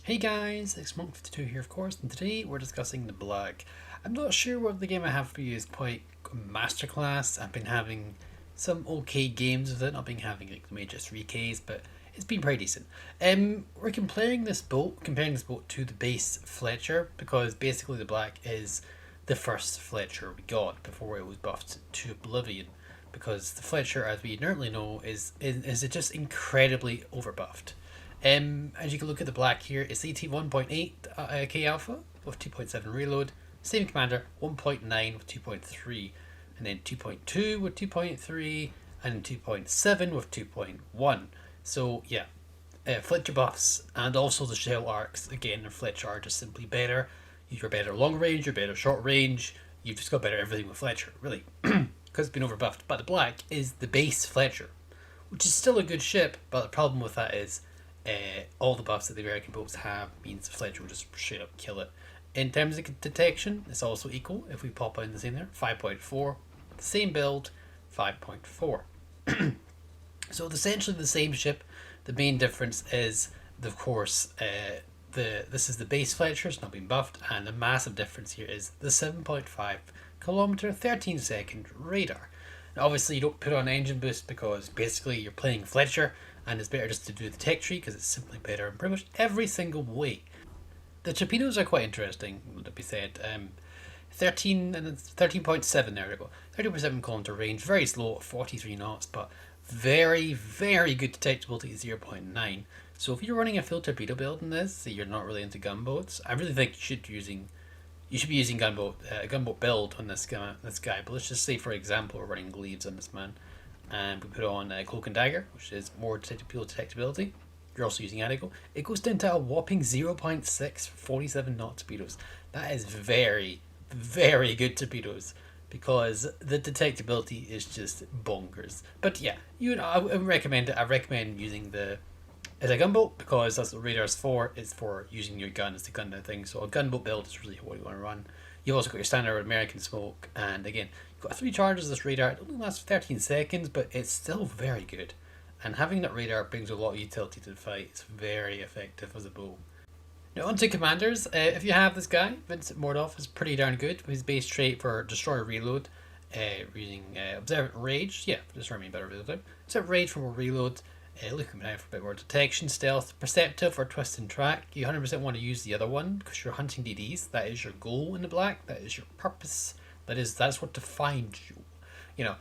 Hey guys, it's Monk52 here of course, and today we're discussing the black. I'm not sure what the game I have for you is quite Masterclass. I've been having some okay games with it, not been having like major 3Ks, but it's been pretty decent. We're comparing this boat to the base Fletcher, because basically the black is the first Fletcher we got before it was buffed to Oblivion. Because the Fletcher, as we normally know, is just incredibly overbuffed. As you can look at the black here, it's ET 1.8 K alpha with 2.7 reload, same commander 1.9 with 2.3, and then 2.2 with 2.3, and 2.7 with 2.1. So yeah, Fletcher buffs and also the shell arcs again in Fletcher are just simply better. You're better long range, you're better short range. You've just got better everything with Fletcher, really, because it's been overbuffed. But the black is the base Fletcher, which is still a good ship, but the problem with that is all the buffs that the American boats have means Fletcher will just straight up kill it. In terms of detection, it's also equal if we pop in the same there 5.4, same build 5.4. So it's essentially the same ship. The main difference is, of course, this is the base Fletcher, it's not been buffed, and the massive difference here is the 7.5 kilometer 13-second radar. Now, obviously, you don't put on engine boost because basically you're playing Fletcher, and it's better just to do the tech tree because it's simply better in pretty much every single way. The torpedoes are quite interesting, to be said. 13.7 there we go. 30.7 kilometer range, very slow at 43 knots, but very, very good detectability at 0.9. So if you're running a full torpedo build in this, so you're not really into gunboats, I really think you should be using gunboat build on this guy. But let's just say, for example, we're running Gleaves on this man, and we put on Cloak and Dagger, which is more detectability. You're also using Adigo. It goes down to a whopping 0.6 47 knot torpedoes. That is very, very good torpedoes, because the detectability is just bonkers. But yeah, I would recommend it. I recommend using the as a gunboat, because that's what radar's for. It's for using your gun as the gun thing. So a gunboat build is really what you want to run. You've also got your standard American smoke, and again, you've got 3 charges of this radar. It only lasts 13 seconds, but it's still very good. And having that radar brings a lot of utility to the fight. It's very effective as a bow. Now on to commanders. If you have this guy, Vincent Mordoff is pretty darn good. His base trait for Destroyer Reload, using Observant Rage. Yeah, Destroyer mean better reload. Observant Rage for more reload. Looking out for a bit more detection, stealth, perceptive, or twist and track. You 100% want to use the other one because you're hunting DDs. That is your goal in the black. That is your purpose. That's what defines you. You know,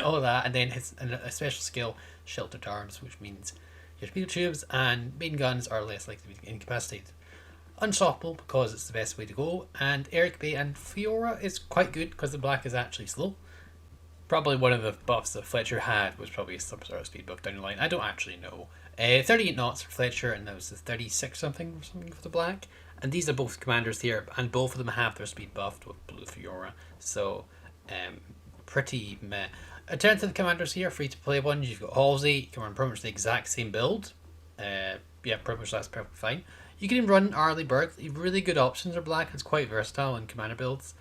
all that, and then a special skill, sheltered arms, which means your torpedo tubes and main guns are less likely to be incapacitated. Unstoppable because it's the best way to go, and Eric Bay and Fiora is quite good because the black is actually slow. Probably one of the buffs that Fletcher had was probably some sort of speed buff down the line. I don't actually know. 38 knots for Fletcher, and that was the 36 something for the black. And these are both commanders here, and both of them have their speed buffed with Blue Fiora. So, pretty meh. Alternative commanders here, free to play ones. You've got Halsey, you can run pretty much the exact same build. Yeah, pretty much that's perfectly fine. You can run Arleigh Burke. Really good options are black. It's quite versatile in commander builds.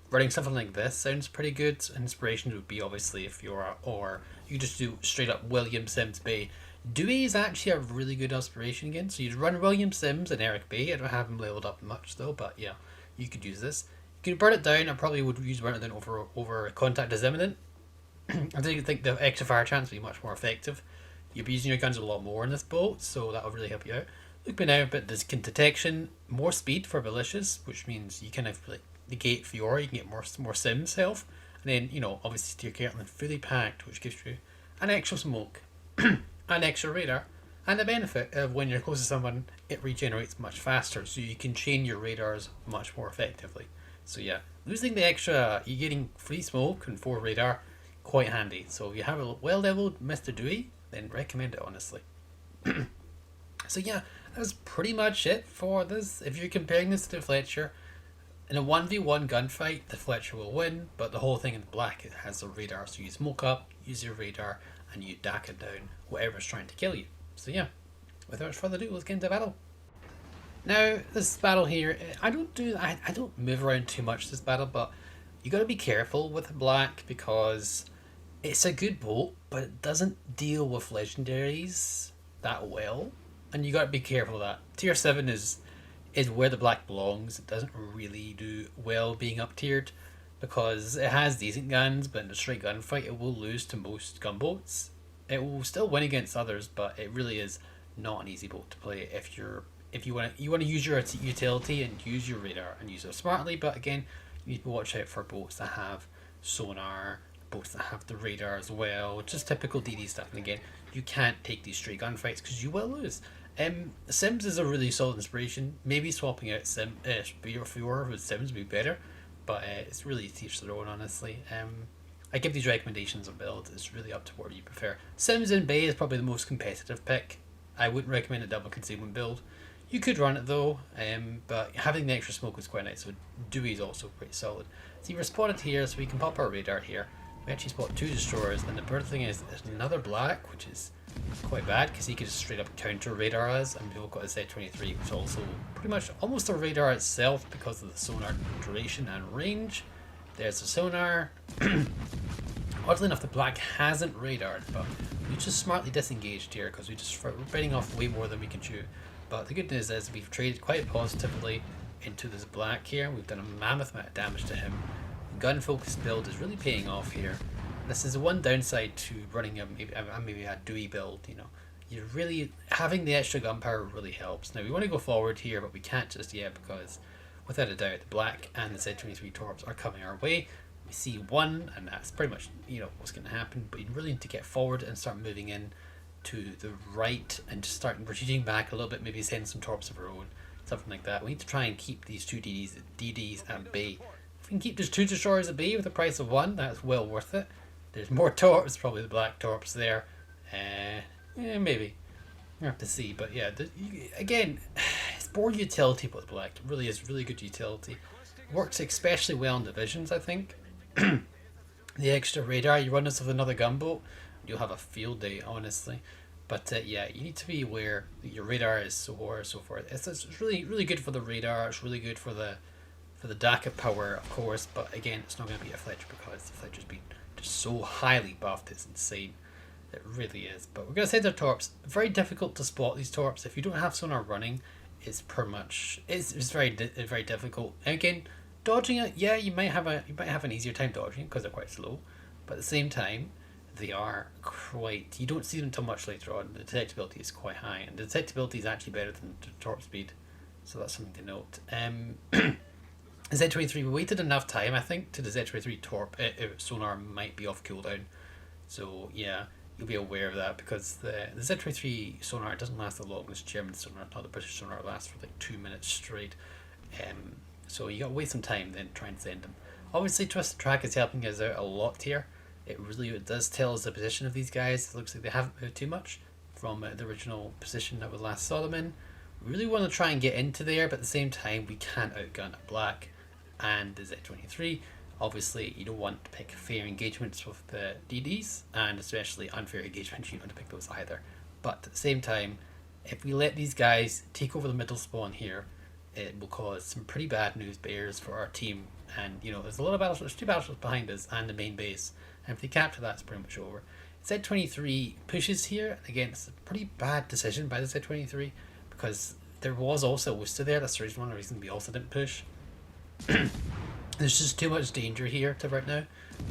Running something like this sounds pretty good. Inspirations would be obviously if you're, or you just do straight up William Sims Bay. Dewey is actually a really good inspiration again. So you'd run William Sims and Eric Bay. I don't have him leveled up much though, but yeah, you could use this. You could burn it down. I probably would use burn it down over Contact as Imminent. I think the extra fire chance would be much more effective. You'll be using your guns a lot more in this boat, so that will really help you out. Look me now, but this can detection, more speed for malicious, which means you kind of like negate Fiora, you can get more Sims health, and then obviously Steer Kirtland fully packed, which gives you an extra smoke, an extra radar, and the benefit of when you're close to someone, it regenerates much faster, so you can chain your radars much more effectively. So yeah, losing the extra, you're getting free smoke and 4 radar, quite handy. So if you have a well leveled Mr. Dewey, then recommend it honestly. So yeah, that's pretty much it for this. If you're comparing this to Fletcher, in a 1v1 gunfight, the Fletcher will win, but the whole thing in black, it has the radar, so you smoke up, use your radar, and you dack it down whatever's trying to kill you. So yeah, without further ado, let's get into battle. Now, this battle here, I don't move around too much this battle, but you gotta be careful with black because it's a good boat, but it doesn't deal with legendaries that well. and you got to be careful of that. Tier 7 is where the black belongs. It doesn't really do well being up tiered because it has decent guns, but in a straight gunfight, it will lose to most gunboats. It will still win against others, but it really is not an easy boat to play if you want to use your utility and use your radar and use it smartly. But again, you need to watch out for boats that have sonar, boats that have the radar as well. Just typical DD stuff. And again, you can't take these straight gunfights because you will lose. Sims is a really solid inspiration. Maybe swapping out Sphere with Sims would be better, but it's really teach their own, honestly. I give these recommendations on build. It's really up to what you prefer. Sims in Bay is probably the most competitive pick. I wouldn't recommend a double concealment build. You could run it though, but having the extra smoke is quite nice. So Dewey is also pretty solid. See, we're spotted here, so we can pop our radar here. We actually spot 2 destroyers, and the bird thing is there's another black, which is quite bad because he could just straight up counter radar us, and we've got a Z23, which is also pretty much almost a radar itself because of the sonar duration and range. There's the sonar. Oddly enough, the black hasn't radared, but we just smartly disengaged here because we're biting off way more than we can chew. But the good news is we've traded quite positively into this black here. We've done a mammoth amount of damage to him. Gun focused build is really paying off here. This is one downside to running maybe a Dewey build. You know, you're really having the extra gun power really helps. Now we want to go forward here, but we can't just yet because without a doubt the black and the Z23 torps are coming our way. We see one, and that's pretty much what's going to happen. But you really need to get forward and start moving in to the right and just start retreating back a little bit. Maybe send some torps of our own, something like that. We need to try and keep these two DDs at bay. If we can keep those 2 destroyers at bay with the price of 1, that's well worth it. There's more torps, probably the black torps there. Yeah, maybe. We have to see, but yeah, again, it's board utility with black. It really is really good utility. It works especially well in divisions, I think. The extra radar, you run this with another gunboat, you'll have a field day, honestly. But yeah, you need to be aware that your radar is so forth. It's really really good for the radar. It's really good for the DACA power, of course. But again, it's not going to be a Fletcher because the Fletcher's been just so highly buffed. It's insane. It really is. But we're going to send our torps. Very difficult to spot these torps if you don't have sonar running. It's very difficult. And again, dodging it, yeah, you might have an easier time dodging because they're quite slow. But at the same time, they are quite. You don't see them until much later on. The detectability is quite high, and the detectability is actually better than the torp speed. So that's something to note. Z23, we waited enough time, I think, to the Z23 torp. Sonar might be off cooldown. So yeah, you'll be aware of that because the Z23 sonar doesn't last as long as German sonar. Not the British sonar, it lasts for like 2 minutes straight. So you got to wait some time then try and send them. Obviously, Twisted Track is helping us out a lot here. It does tell us the position of these guys. It looks like they haven't moved too much from the original position that we last saw them in. We really want to try and get into there, but at the same time, we can't outgun a black and the Z23. Obviously, you don't want to pick fair engagements with the DDs, and especially unfair engagements, you don't want to pick those either. But at the same time, if we let these guys take over the middle spawn here, it will cause some pretty bad news bears for our team. And there's a lot of battles. There's 2 battles behind us and the main base, and if they capture that, it's pretty much over. Z23 pushes here, and again, it's a pretty bad decision by the Z23 because there was also Worcester there. That's one of the reasons we also didn't push. There's just too much danger here right now.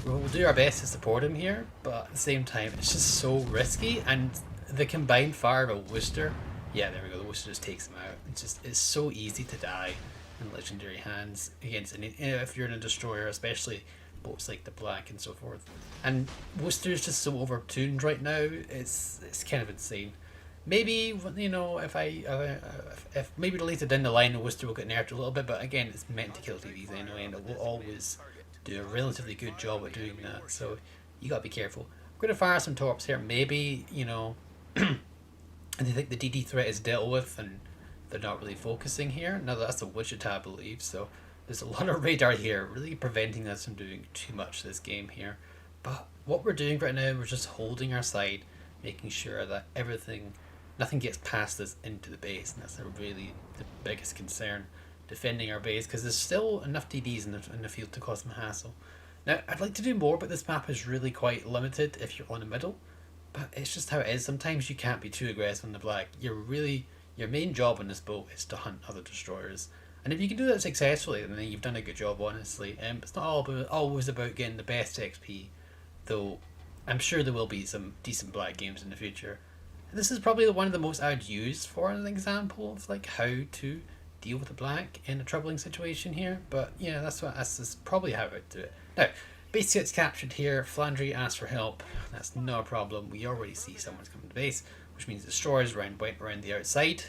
We'll do our best to support him here, but at the same time, it's just so risky. And the combined fire of a Worcester, yeah, there we go. The Worcester just takes him out. It's so easy to die in legendary hands against if you're in a destroyer, especially boats like the black and so forth. And Worcester's just so overtuned right now. It's kind of insane. Maybe if maybe later down the line, the Worcester will get nerfed a little bit, but again, it's meant to kill TVs anyway, and it will always do a relatively good job at doing that. So you gotta be careful. We're gonna fire some torps here. Maybe and they think the DD threat is dealt with, and they're not really focusing here. Now that's the Wichita, I believe. So there's a lot of radar here, really preventing us from doing too much this game here. But what we're doing right now, we're just holding our side, making sure that nothing gets past us into the base, and that's really the biggest concern, defending our base, because there's still enough DDs in the field to cause some hassle. Now, I'd like to do more, but this map is really quite limited if you're on the middle. But it's just how it is. Sometimes you can't be too aggressive on the black. Your main job on this boat is to hunt other destroyers. And if you can do that successfully, then you've done a good job, honestly. It's not always about getting the best XP, though I'm sure there will be some decent black games in the future. This is probably one of the most I'd use for an example of like how to deal with the black in a troubling situation here. But yeah, that's probably how I'd do it. Now, base gets captured here. Flandry asks for help. That's no problem. We already see someone's coming to base, which means the destroyers went around the outside.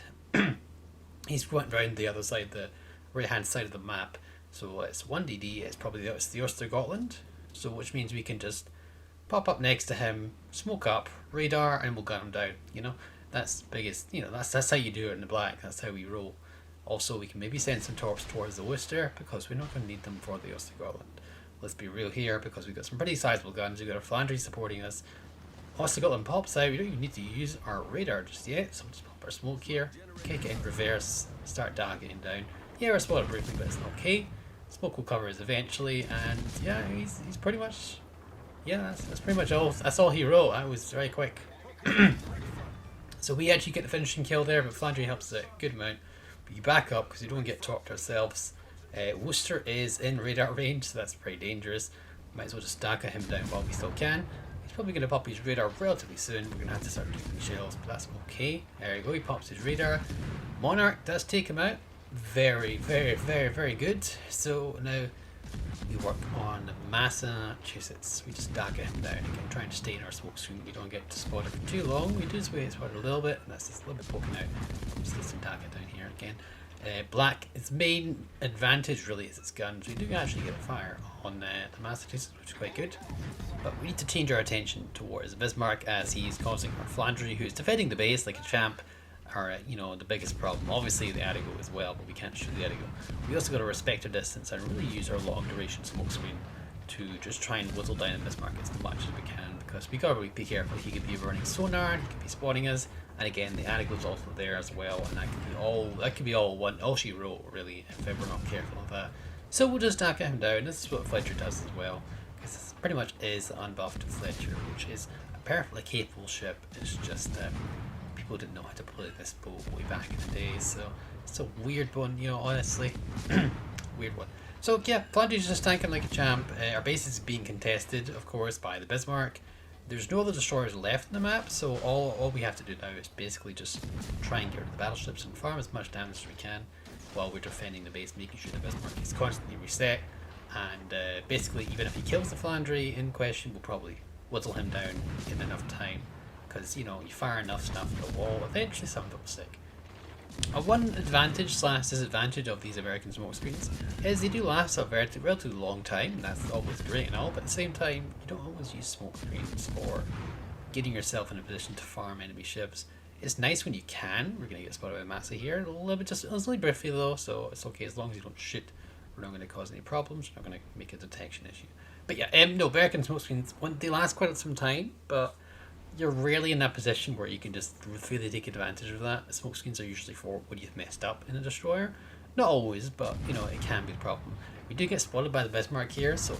He's went around the other side, the right hand side of the map. So it's 1DD. It's probably the Ostergotland. So which means we can just pop up next to him, smoke up, radar, and we'll gun him down. That's the biggest. That's how you do it in the black. That's how we roll. Also, we can maybe send some torps towards the Worcester because we're not going to need them for the Ostergotland. Let's be real here because we've got some pretty sizable guns. We've got our Flandry supporting us. Ostergotland pops out. We don't even need to use our radar just yet, so we'll just pop our smoke here, kick it in reverse, start targeting down. Yeah, we're spotted briefly, but it's okay. Smoke will cover us eventually, and yeah, he's pretty much. Yeah, that's pretty much all. That's all he wrote. That was very quick. So we actually get the finishing kill there, but Flandry helps a good amount. But you back up because we don't get topped ourselves. Worcester is in radar range, so that's pretty dangerous. Might as well just DACA him down while we still can. He's probably going to pop his radar relatively soon. We're going to have to start doing shells, but that's okay. There we go, he pops his radar. Monarch does take him out. Very, very, very, very good. So now we work on Massachusetts. We just DACA him down again, trying to stay in our smoke screen. We don't get spotted for too long. We do spot a little bit, and that's just a little bit poking out. Just get some DACA down here again. Black, its main advantage really is its guns. We do actually get a fire on the Massachusetts, which is quite good. But we need to change our attention towards Bismarck as he's causing our Flandry, who's defending the base like a champ, are the biggest problem. Obviously the Adigo as well, but we can't shoot the Adigo. We also got to respect our distance and really use our long duration smoke screen to just try and whittle down Bismarck as much as we can, because we gotta really be careful. He could be running sonar, he could be spotting us, and again the Adigo's also there as well, and that could be all she wrote really if we're not careful of that. So we'll just DACA him down. This is what Fletcher does as well, because this pretty much is the unbuffed Fletcher, which is a perfectly capable ship. It's just people didn't know how to play this boat way back in the day, so it's a weird one, honestly. Weird one. So yeah, Flandry's just tanking like a champ. Our base is being contested, of course, by the Bismarck. There's no other destroyers left in the map, so all we have to do now is basically just try and get rid of the battleships and farm as much damage as we can while we're defending the base, making sure the Bismarck is constantly reset. And basically, even if he kills the Flandry in question, we'll probably whittle him down in enough time. Because, you fire enough stuff at the wall, eventually some of it will stick. One advantage / disadvantage of these American smoke screens is they do last a relatively long time, and that's always great and all, but at the same time, you don't always use smoke screens for getting yourself in a position to farm enemy ships. It's nice when you can. We're going to get spotted by Massa here, a little bit, it's only briefly though, so it's okay as long as you don't shoot. We're not going to cause any problems, we're not going to make a detection issue. But yeah, no, American smoke screens, they last quite some time, but you're rarely in that position where you can just really take advantage of that. Smoke screens are usually for when you've messed up in a destroyer. Not always, but it can be a problem. We do get spotted by the Bismarck here, so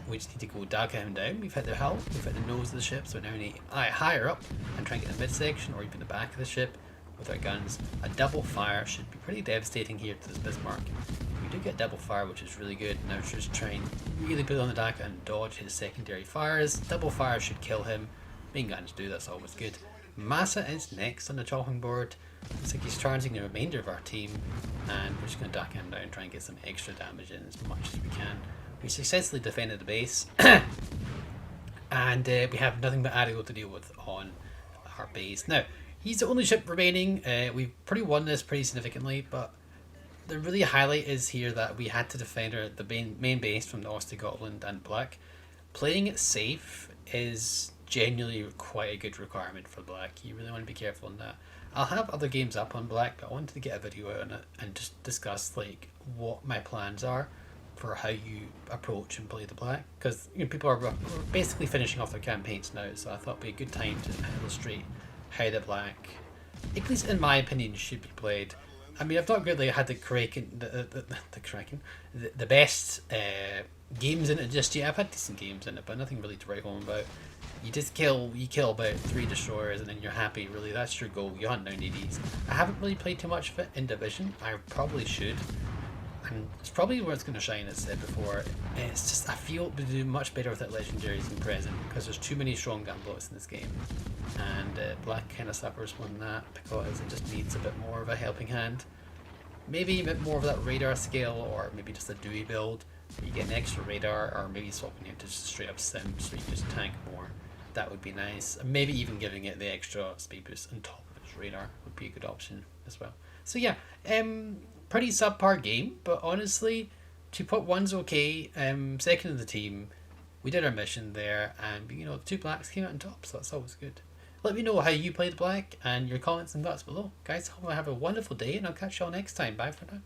we just need to go DACA him down. We've hit the hull, we've hit the nose of the ship, so now we need higher up and try and get the midsection or even the back of the ship with our guns. A double fire should be pretty devastating here to this Bismarck. We do get double fire, which is really good. Now just try and really put on the DACA and dodge his secondary fires. Double fire should kill him. Main guns do, that's always good. Massa is next on the chopping board. Looks like he's charging the remainder of our team, and we're just going to DACA him down and try and get some extra damage in as much as we can. We successfully defended the base, and we have nothing but Adigo to deal with on our base. Now, he's the only ship remaining. We've pretty won this pretty significantly, but the really highlight is here that we had to defend the main base from the Ostergotland and Black. Playing it safe is genuinely quite a good requirement for Black. You really want to be careful on that. I'll have other games up on Black, but I wanted to get a video out on it and just discuss what my plans are for how you approach and play the Black, because people are basically finishing off their campaigns now, so I thought it'd be a good time to illustrate how the Black, at least in my opinion, should be played. I mean, I've not really had the best games in it just yet. I've had decent games in it, but nothing really to write home about. You kill about 3 destroyers and then you're happy, really. That's your goal. You hunt down ADs. I haven't really played too much of it in Division. I probably should. And it's probably where it's going to shine, as I said before. It's just, I feel we do much better with it legendaries than present because there's too many strong gunboats in this game. And Black kind of suffers from that because it just needs a bit more of a helping hand. Maybe a bit more of that radar skill, or maybe just a Dewey build where you get an extra radar, or maybe swapping it to just straight up sim so you just tank more. That would be nice. And maybe even giving it the extra speed boost on top of its radar would be a good option as well. So yeah, pretty subpar game, but honestly, 2.1's okay. Second in the team, we did our mission there, and you know, the 2 blacks came out on top, so that's always good. Let me know how you played black and your comments and thoughts below. Guys, hope you have a wonderful day, and I'll catch you all next time. Bye for now.